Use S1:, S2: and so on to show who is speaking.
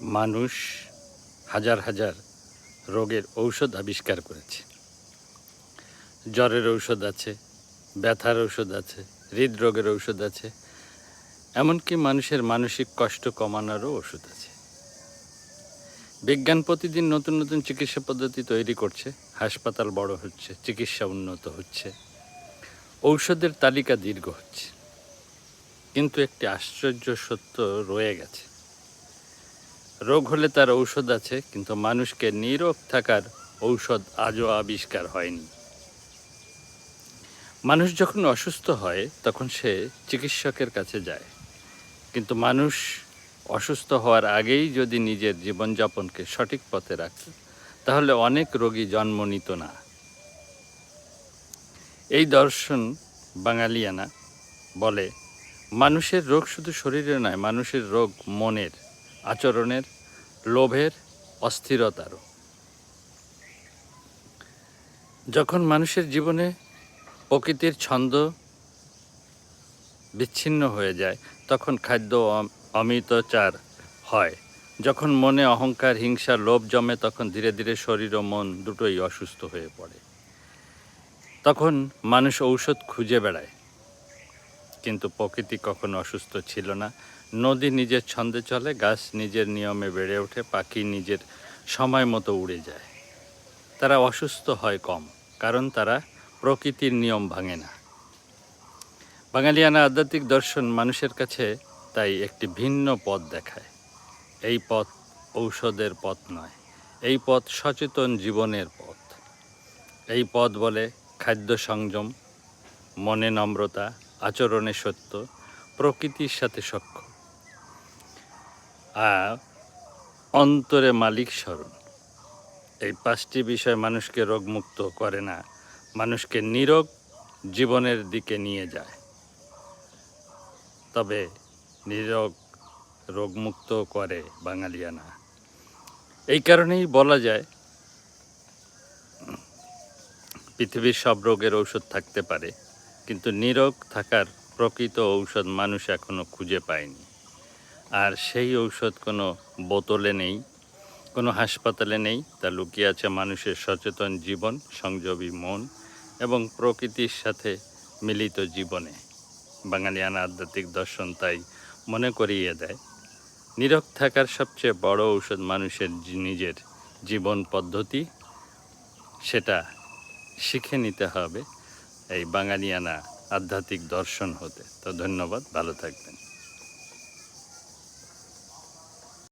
S1: মানুষ হাজার হাজার রোগের ঔষধ আবিষ্কার করেছে। জ্বরের ঔষধ আছে, ব্যথার ঔষধ আছে, হৃদরোগের ঔষধ আছে, এমনকি মানুষের মানসিক কষ্ট কমানোরও ওষুধ আছে। বিজ্ঞান প্রতিদিন নতুন নতুন চিকিৎসা পদ্ধতি তৈরি করছে, হাসপাতাল বড় হচ্ছে, চিকিৎসা উন্নত হচ্ছে, ঔষধের তালিকা দীর্ঘ হচ্ছে। কিন্তু একটি আশ্চর্য সত্য রয়ে গেছে, রোগ হলে তার ঔষধ আছে, কিন্তু মানুষকে নীরোগ থাকার ঔষধ আজও আবিষ্কার হয়নি। মানুষ যখন অসুস্থ হয় তখন সে চিকিৎসকের কাছে যায়, কিন্তু মানুষ অসুস্থ হওয়ার আগেই যদি নিজের জীবনযাপনকে সঠিক পথে রাখত, তাহলে অনেক রোগী জন্ম নিত না। এই দর্শন বাঙালিয়ানা বলে, মানুষের রোগ শুধু শরীরের নয়, মানুষের রোগ মনের, আচরণের, লোভের, অস্থিরতারও। যখন মানুষের জীবনে প্রকৃতির ছন্দ বিচ্ছিন্ন হয়ে যায়, তখন খাদ্য অমিতচার হয়। যখন মনে অহংকার, হিংসা, লোভ জমে, তখন ধীরে ধীরে শরীর ও মন দুটোই অসুস্থ হয়ে পড়ে। তখন মানুষ ঔষধ খুঁজে বেড়ায়, কিন্তু প্রকৃতি কখনো অসুস্থ ছিল না। নদী নিজের ছন্দে চলে, গাছ নিজের নিয়মে বেড়ে ওঠে, পাখি নিজের সময় মতো উড়ে যায়। তারা অসুস্থ হয় কম, কারণ তারা প্রকৃতির নিয়ম ভাঙে না। বাঙালিয়ানা আধ্যাত্মিক দর্শন মানুষের কাছে তাই একটি ভিন্ন পথ দেখায়। এই পথ ঔষধের পথ নয়, এই পথ সচেতন জীবনের পথ। এই পথ বলে খাদ্য সংযম, মনে নম্রতা, আচরণে সত্য, প্রকৃতির সাথে সখ্য, আর অন্তরে মালিক স্মরণ। এই পাঁচটি বিষয় মানুষকে রোগমুক্ত করে না, মানুষকে নীরোগ জীবনের দিকে নিয়ে যায়। তবে নীরোগ রোগমুক্ত করে বাঙালিয়ানা। এই কারণেই বলা যায়, পৃথিবীর সব রোগের ঔষধ থাকতে পারে, কিন্তু নীরোগ থাকার প্রকৃত ঔষধ মানুষ এখনো খুঁজে পায়নি। আর সেই ঔষধ কোনো বোতলে নেই, কোনো হাসপাতালে নেই, তা লুকিয়ে আছে মানুষের সচেতন জীবন, সংযমী মন এবং প্রকৃতির সাথে মিলিত জীবনে। বাঙালিয়ানা আধ্যাত্মিক দর্শন তাই মনে করিয়ে দেয়, নীরোগ থাকার সবচেয়ে বড় ঔষধ মানুষের নিজের জীবন পদ্ধতি। সেটা শিখে নিতে হবে এই বাঙালিয়ানা আধ্যাত্মিক দর্শন হতে। তো ধন্যবাদ, ভালো থাকবেন।